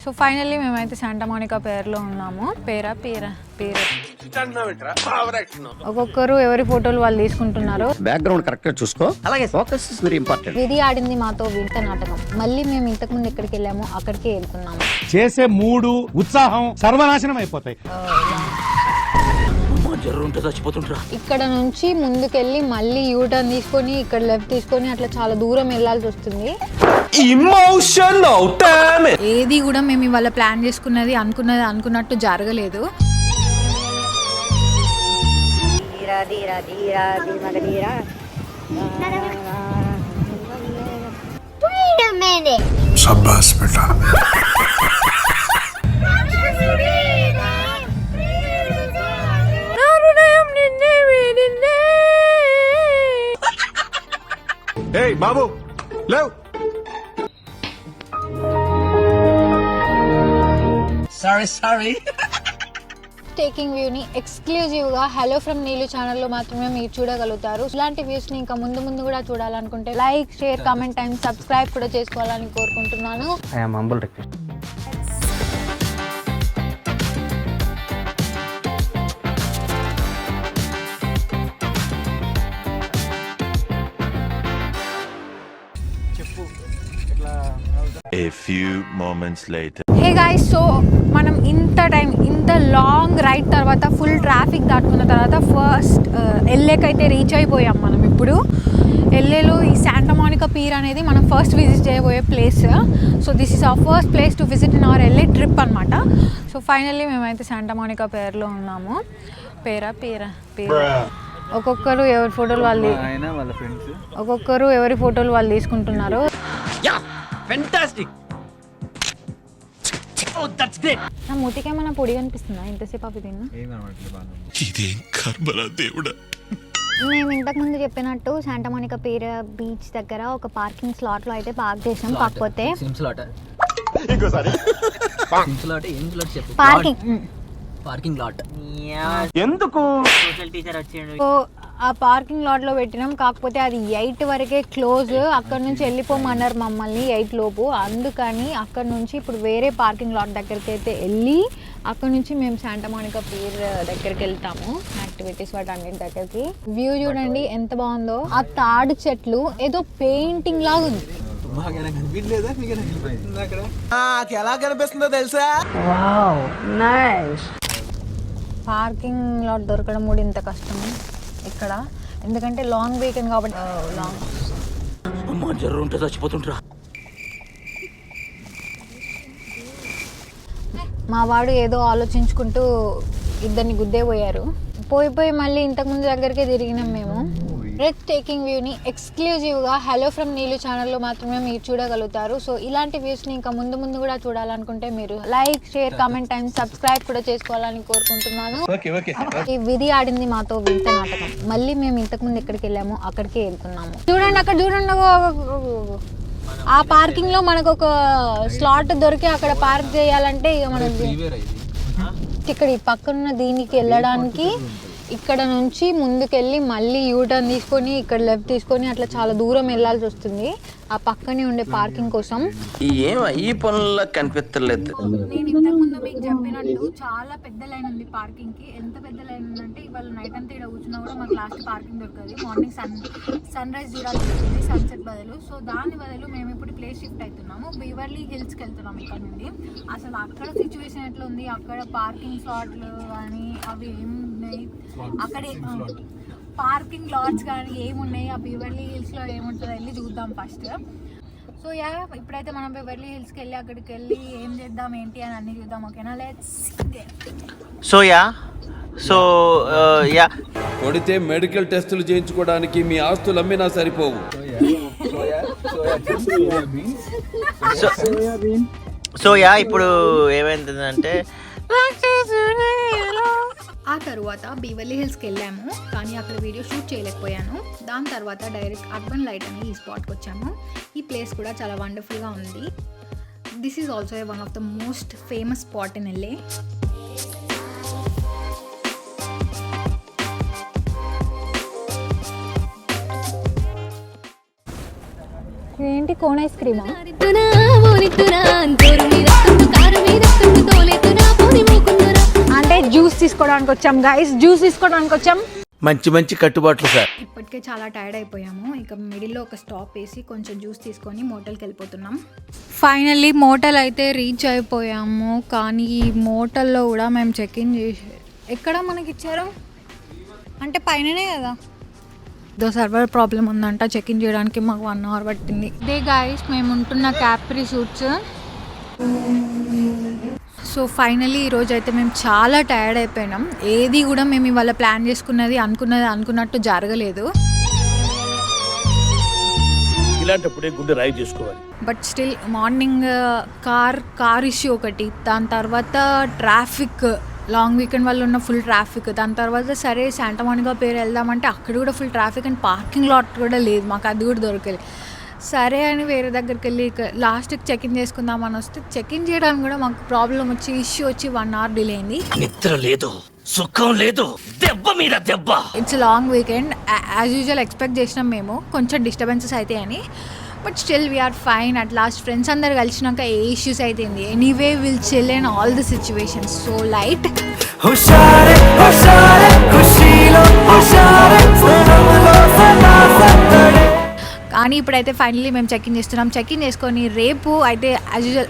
So finally మేమైతే Santa Monica పేరులో ఉన్నాము. పేరు ఒక్కొక్కరు ఎవరి ఫోటోలు వాళ్ళు తీసుకుంటున్నారు. బ్యాక్గ్రౌండ్ కరెక్ట్ చూసుకో. అలాగే ఫోకస్ ఇస్ వెరీ ఇంపార్టెంట్. విధి ఆడింది మాతో వింత నాటకం. మళ్ళీ మేము ఇంతకు ముందు ఎక్కడికి వెళ్ళామో అక్కడికే వెళ్తున్నాము. చేసే మూడు ఉత్సాహం సర్వనాశనం అయిపోతాయి. ఇక్కడ నుంచి ముందుకెళ్ళి మళ్ళీ యూటర్న్ తీసుకొని ఇక్కడ లెఫ్ట్ తీసుకొని అట్లా చాలా దూరం వెళ్ళాల్సి వస్తుంది. ఏది కూడా మేము ఇవాళ ప్లాన్ చేసుకున్నది అనుకున్నట్టు జరగలేదు. शाबाश बेटा. ఏయ్ బాబు లేవ్. సారీ టేకింగ్ వ్యూ ని ఎక్స్క్లూజివ్ గా హలో ఫ్రమ్ నీలు ఛానల్లో మాత్రమే మీరు చూడగలుగుతారు. ఇలాంటి వ్యూస్ ని ఇంకా ముందు కూడా చూడాలనుకుంటే like, share, comment and subscribe కూడా చేసుకోవాలని కోరుకుంటున్నాను. I am humble request. A few moments later. Hey guys, so మనం ఇంత లాంగ్ రైడ్ తర్వాత ఫుల్ ట్రాఫిక్ దాటుకున్న తర్వాత ఫస్ట్ ఎల్ఏకైతే రీచ్ అయిపోయాం మనం. ఇప్పుడు ఎల్ఏలో ఈ శాంటా మోనికా పీర్ అనేది మనం ఫస్ట్ విజిట్ చేయబోయే place. So this is our first place to visit in our LA trip అనమాట. సో ఫైనల్లీ మేమైతే శాంటా మోనికా పేరులో ఉన్నాము. పేరు ఒక్కొక్కరు ఎవరి ఫోటోలు వాళ్ళు తీసుకుంటున్నారు. ఫెంటాస్టిక్. Oh that's great. నా మూతికేమన్నా పొడి కనిపిస్తుందా ఇంతసేపు అవి తిన్నా? ఇదేం కర్మరా దేవుడా. మేము ఇంతకు ముందు చెప్పినట్టు శాంటా మోనికా పీర్ బీచ్ దగ్గర ఒక పార్కింగ్ స్లాట్ లో అయితే పార్క్ చేసాం. కాకపోతే పార్కింగ్ లాట్ ఎందుకు సోషల్ టీచర్ వచ్చాడు. ఆ పార్కింగ్ లాట్ లో పెట్టినాం. కాకపోతే అది 8 వరకే క్లోజ్. అక్కడ నుంచి వెళ్ళిపోమన్నారు మమ్మల్ని 8 లోపు. అందుకని అక్కడ నుంచి ఇప్పుడు వేరే పార్కింగ్ లాట్ దగ్గరికి అయితే వెళ్ళి అక్కడ నుంచి మేము శాంటా మోనికా పీర్ దగ్గరికి వెళ్తాము. యాక్టివిటీస్ వాటి అన్నిటి దగ్గరికి. వ్యూ చూడండి ఎంత బాగుందో. ఆ తాడు చెట్లు ఏదో పెయింటింగ్ లాగా ఉంది. ఎలా కనిపిస్తుందో తెలుసా? పార్కింగ్ లాట్ దొరకడం కూడా ఇంత కష్టం ఇక్కడ. ఎందుకంటే లాంగ్ వీకెండ్ కాబట్టి మా వాడు ఏదో ఆలోచించుకుంటూ ఇద్దరిని గుద్దే పోయారు. పోయి మళ్ళీ ఇంతకుముందు దగ్గరికే తిరిగినాం మేము. బ్రెత్ టేకింగ్ వ్యూని ఎక్స్క్లూజివ్గా హలో ఫ్రమ్ నీలు ఛానల్లో మాత్రమే మీరు చూడగలుగుతారు. సో ఇలాంటి వ్యూస్ని ఇంకా ముందు కూడా చూడాలనుకుంటే మీరు like, share, comment and subscribe కూడా చేసుకోవాలని కోరుకుంటున్నాను. ఈ విధి ఆడింది మాతో వింత నాటకం. మళ్ళీ మేము ఇంతకుముందు ఎక్కడికి వెళ్ళామో అక్కడికే వెళ్తున్నాము. చూడండి అక్కడ చూడండి. ఆ పార్కింగ్ లో మనకు ఒక స్లాట్ దొరికి అక్కడ పార్క్ చేయాలంటే ఇక మనకి ఇక్కడ ఈ పక్కన దీనికి వెళ్ళడానికి ఇక్కడ నుంచి ముందుకెళ్ళి మళ్ళీ యూటర్న్ తీసుకొని ఇక్కడ లెఫ్ట్ తీసుకొని అట్లా చాలా దూరం వెళ్ళాల్సి వస్తుంది ఆ పక్కనే ఉండే పార్కింగ్ కోసం. ఈ పనుల్లో కనిపించలేదు. నేను ఇంతకు ముందు మీకు చెప్పినట్టు చాలా పెద్ద లైన్ ఉంది పార్కింగ్ కి. ఎంత పెద్ద లైన్ ఉందంటే ఇవాళ నైట్ అంతా ఇక్కడ కూర్చున్నా కూడా మాకు లాస్ట్ పార్కింగ్ దొరకదు. మార్నింగ్ సన్ రైజ్ చూడాల్సి వస్తుంది సన్సెట్ బదులు. సో దాని బదులు మేము ఇప్పుడు ప్లేస్ షిఫ్ట్ అవుతున్నాము. బీవర్లీ హిల్స్కి వెళ్తున్నాం ఇక్కడ నుండి. అసలు అక్కడ సిచ్యువేషన్ ఎట్లా ఉంది, అక్కడ పార్కింగ్ స్లాట్లు కానీ అవి ఏమున్నాయి, అక్కడే పార్కింగ్ లాట్స్ కానీ ఏమున్నాయి, ఆ బీవర్లీ హిల్స్లో ఏముంటుందో వెళ్ళి చూద్దాం ఫస్ట్. సో ఇప్పుడైతే మనం బీవర్లీ హిల్స్కి వెళ్ళి అక్కడికి వెళ్ళి ఏం చేద్దాం ఏంటి అని అన్ని చూద్దాం. ఓకేనా? లెట్స్ కొడితే మెడికల్ టెస్టులు చేయించుకోవడానికి మీ ఆస్తులు అమ్మినా సరిపోవు. ఇప్పుడు ఏమైందంటే ఆ తర్వాత బీవర్లీ హిల్స్కి వెళ్ళాము. కానీ అక్కడ వీడియో షూట్ చేయలేకపోయాను. దాని తర్వాత డైరెక్ట్ అర్బన్ లైట్ అని ఈ స్పాట్కి వచ్చాము. ఈ ప్లేస్ కూడా చాలా వండర్ఫుల్గా ఉంది. This is also one of the most famous spot in LA. ఏంటి కోన్ ఐస్ క్రీమా? పోనితురా జోరు మీద కారు మీద తోలేతురా పోని మూకుందురా. అంటే జ్యూస్ తీసుకోవడానికి వచ్చాం గైస్, జ్యూస్ తీసుకోవడానికి వచ్చాం. మంచి మంచి కట్టుబాట్లు సార్. ఇప్పటికే చాలా టైర్డ్ అయిపోయాము. ఇక మిడిల్లో ఒక స్టాప్ వేసి కొంచెం జ్యూస్ తీసుకొని మోటల్కి వెళ్ళిపోతున్నాం. ఫైనల్లీ మోటల్ అయితే రీచ్ అయిపోయాము. కానీ ఈ మోటల్లో కూడా మేము చెక్ ఇన్ చేసి ఎక్కడ మనకి ఇచ్చారు అంటే పైననే కదా, ఏదో సర్వర్ ప్రాబ్లం ఉందంట. చెక్ ఇన్ చేయడానికి మాకు 1 hour పట్టింది. ఇదే గైస్ మేము ఉంటున్న క్యాప్రీ సూట్స్. సో ఫైనలీ ఈరోజు అయితే మేము చాలా టైర్డ్ అయిపోయినాం. ఏది కూడా మేము ఇవాళ ప్లాన్ చేసుకున్నది అనుకున్నట్టు జరగలేదు. ఇలాంటప్పుడే గుండె రాయి చేసుకోవాలి. But still morning car issue ఒకటి, దాని తర్వాత ట్రాఫిక్, లాంగ్ వీకెండ్ వల్ల ఉన్న ఫుల్ ట్రాఫిక్, దాని తర్వాత సరే శాంటా మోనికా పేరు వెళ్దామంటే అక్కడ కూడా full traffic and parking lot కూడా లేదు మాకు, అది కూడా దొరకలేదు. సరే అని వేరే దగ్గరికి వెళ్ళి లాస్ట్కి చెక్ ఇన్ చేసుకుందామని వస్తే చెక్ ఇన్ చేయడానికి కూడా మాకు ప్రాబ్లం వచ్చి ఇష్యూ వచ్చి 1 hour డిలే అయింది. నిద్ర లేదు, సుఖం లేదు, దెబ్బ మీద దెబ్బ. It's long weekend, as usual expect చేసినాం మేము కొంచెం డిస్టర్బెన్సెస్ అయితే అని. But still we're fine. At last friends అందరు కలిసినాక ఏ ఇష్యూస్ అయితే anyway will chill in all the situations. So light కానీ ఇప్పుడైతే ఫైనల్లీ మేము చెక్ ఇన్ చేస్తున్నాం. చెక్ ఇన్ చేసుకొని రేపు అయితే యాజ్ యూజువల్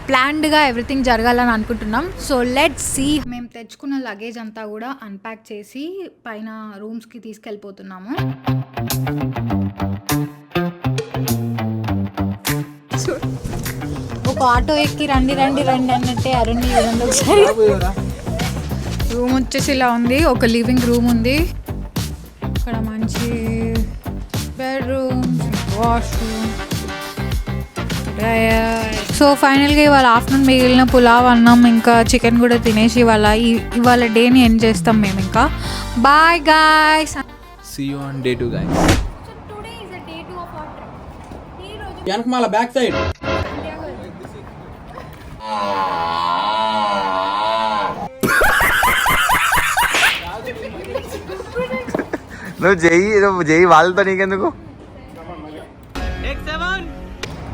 ప్లాన్డ్గా ఎవ్రీథింగ్ జరగాలని అనుకుంటున్నాం. So let's see. మేము తెచ్చుకున్న లగేజ్ అంతా కూడా అన్ప్యాక్ చేసి పైన రూమ్స్కి తీసుకెళ్ళిపోతున్నాము. ఒక ఆటో ఎక్కి రండి అన్నట్టే అరుణ్ చూడండి ఒకసారి. రూమ్ వచ్చేసి ఇలా ఉంది. ఒక లివింగ్ రూమ్ ఉంది, ఇక్కడ మంచి బెడ్రూమ్, వాష్రూమ్, డ్రయర్. సో ఫైనల్గా ఇవాళ ఆఫ్టర్నూన్ మిగిలిన పులావ్ అన్నం ఇంకా చికెన్ కూడా తినేసి ఇవాళ డేని ఎండ్ చేస్తాం మేము. ఇంకా bye guys, See you on day 2 guys. Today is day 2 of our trip. ఈ రోజు వెనకమాల బ్యాక్ సైడ్ నువ్వు చెయ్యి వాళ్ళతో నీకెందుకు.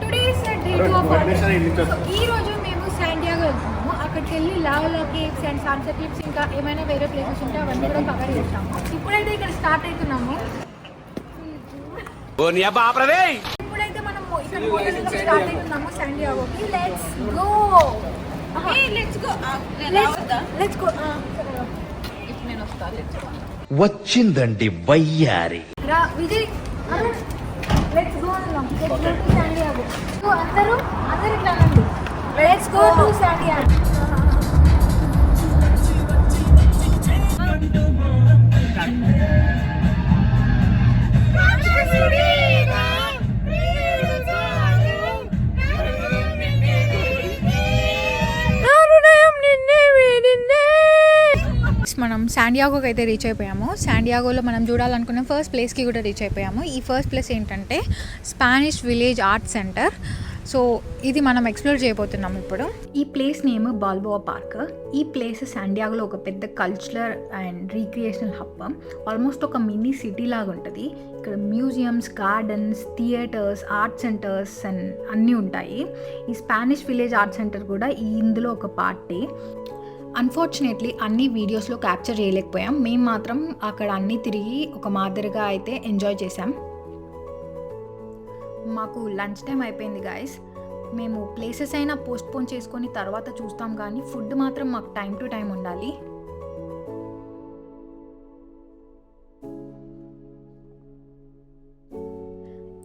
Today is day 2 of our trip. ఈ రోజు మేము శాంటియాగో వెళ్తున్నాము. అక్కడికి వెళ్ళి lava caves and sunset clips ఇంకా ఏమైనా వేరే ప్లేసెస్ ఉంటే అవన్నీ కూడా కవర్ చేస్తాము. ఇప్పుడైతే ఇక్కడ స్టార్ట్ అవుతున్నాము. ఇప్పుడైతే మనం ఇక్కడ స్టార్ట్ అవుతున్నాము శాంటియాగోకి. Let's go. Let's go. వచ్చిందండి వయ్యారి. రా విజయ్, లెట్స్ గో అన్నాం. Let's go to Santiago. So అందరూ ఇట్లా అనండి, లెట్స్ గో టు శాంటియాగో. మనం శాంటియాగోకి అయితే రీచ్ అయిపోయాము. శాంటియాగోలో మనం చూడాలనుకున్న ఫస్ట్ ప్లేస్కి కూడా రీచ్ అయిపోయాము. ఈ ఫస్ట్ ప్లేస్ ఏంటంటే Spanish village art centre. So ఇది మనం ఎక్స్ప్లోర్ చేయబోతున్నాం ఇప్పుడు. ఈ ప్లేస్ నేమ్ బాల్బోవా పార్క్. ఈ ప్లేస్ శాంటియాగోలో ఒక పెద్ద cultural and recreational hub. Almost ఒక మినీ సిటీ లాగా ఉంటుంది. ఇక్కడ museums, gardens, theatres, art centres and అన్నీ ఉంటాయి. ఈ స్పానిష్ విలేజ్ ఆర్ట్ సెంటర్ కూడా ఇందులో ఒక పార్టీ. అన్ఫార్చునేట్లీ అన్ని వీడియోస్లో క్యాప్చర్ చేయలేకపోయాం. మేము మాత్రం అక్కడ అన్నీ తిరిగి ఒక మాదిరిగా అయితే ఎంజాయ్ చేసాం. మాకు లంచ్ టైం అయిపోయింది గాయస్. మేము ప్లేసెస్ అయినా పోస్ట్పోన్ చేసుకొని తర్వాత చూస్తాం, కానీ ఫుడ్ మాత్రం మాకు టైం టు టైం ఉండాలి.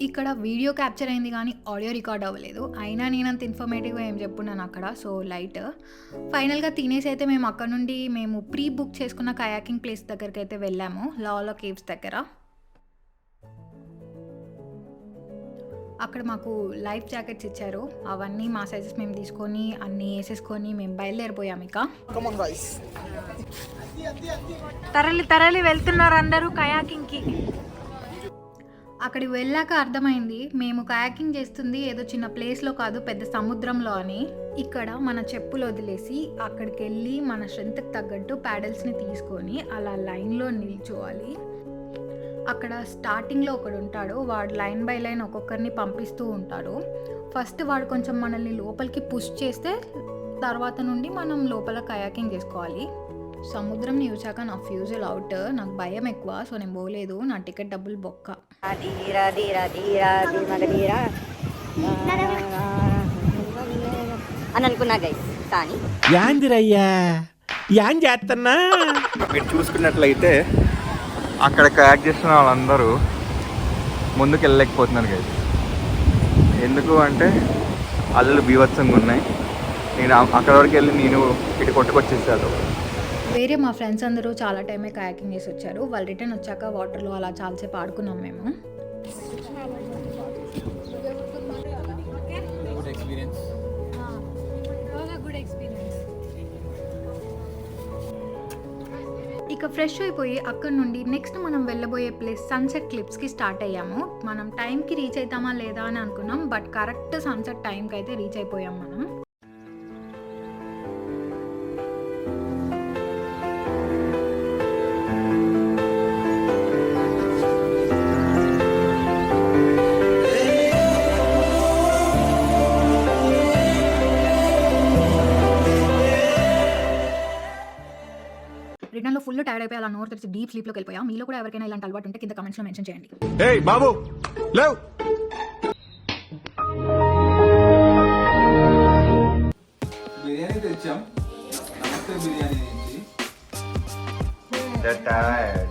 ఇక్కడ వీడియో క్యాప్చర్ అయింది కానీ ఆడియో రికార్డ్ అవ్వలేదు. అయినా నేనంత ఇన్ఫర్మేటివ్గా ఏం చెప్పున్నాను అక్కడ. సో లైట్ ఫైనల్గా తినేసి అయితే మేము అక్కడ నుండి మేము ప్రీ బుక్ చేసుకున్న కయాకింగ్ ప్లేస్ దగ్గరికి అయితే వెళ్ళాము, లావా కేవ్స్ దగ్గర. అక్కడ మాకు లైఫ్ జాకెట్స్ ఇచ్చారు. అవన్నీ మా సైజెస్ మేము తీసుకొని అన్నీ వేసేసుకొని మేము బయలుదేరిపోయాం. ఇక తరలి వెళ్తున్నారు అందరూ కయాకింగ్కి. అక్కడికి వెళ్ళాక అర్థమైంది మేము కయాకింగ్ చేస్తుంది ఏదో చిన్న ప్లేస్లో కాదు, పెద్ద సముద్రంలో అని. ఇక్కడ మన చెప్పులు వదిలేసి అక్కడికి వెళ్ళి మన స్ట్రెంత్కి తగ్గట్టు ప్యాడల్స్ని తీసుకొని అలా లైన్లో నిల్చోవాలి. అక్కడ స్టార్టింగ్లో ఒకడు ఉంటాడు, వాడు లైన్ బై లైన్ ఒక్కొక్కరిని పంపిస్తూ ఉంటాడు. ఫస్ట్ వాడు కొంచెం మనల్ని లోపలికి పుష్ చేస్తే తర్వాత నుండి మనం లోపల కయాకింగ్ చేసుకోవాలి. సముద్రంని చూసాక నా ఫ్యూజుల్ అవుట్, నాకు భయం ఎక్కువ, సో నేను పోలేదు. నా టికెట్ డబ్బులు బొక్క. అని అనుకున్నా గైస్, కానీ యాందిరయ్యా యాన్ చేస్తున్నా. మీరు చూసుకున్నట్లయితే అక్కడ కయాక్ చేస్తున్న వాళ్ళందరూ ముందుకు వెళ్ళలేకపోతున్నారు కదా. ఎందుకు అంటే అల్లలు బీభత్సంగా ఉన్నాయి. నేను అక్కడ వరకు వెళ్ళి నేను ఇటు కొట్టుకొచ్చేసాను. వేరే మా ఫ్రెండ్స్ అందరూ చాలా టైమే కయాకింగ్ చేసి వచ్చారు. వాళ్ళు రిటర్న్ వచ్చాక వాటర్లో అలా చాలాసేపు ఆడుకున్నాం మేము. Good experience. ఇక ఫ్రెష్ అయిపోయి అక్కడ నుండి నెక్స్ట్ మనం వెళ్ళబోయే ప్లేస్ సన్సెట్ క్లిప్స్కి స్టార్ట్ అయ్యాము. మనం టైంకి రీచ్ అవుతామా లేదా అని అనుకున్నాం, బట్ కరెక్ట్ సన్సెట్ టైంకి అయితే రీచ్ అయిపోయాం మనం. రిటర్న్లో ఫుల్ టైర్డ్ అయిపోయి అలా నోరు తెరిచి డీప్ స్లీప్లోకి వెళ్ళిపోయా. మీలో కూడా ఎవరికైనా ఇలాంటి అలవాటు ఉంటే కింద కమెంట్స్లో మెన్షన్ చేయండి. ఏయ్ బాబు లేవ్. బిర్యానీ తెచ్చాం. నమస్తే బిర్యానీ నుంచి. They're tired.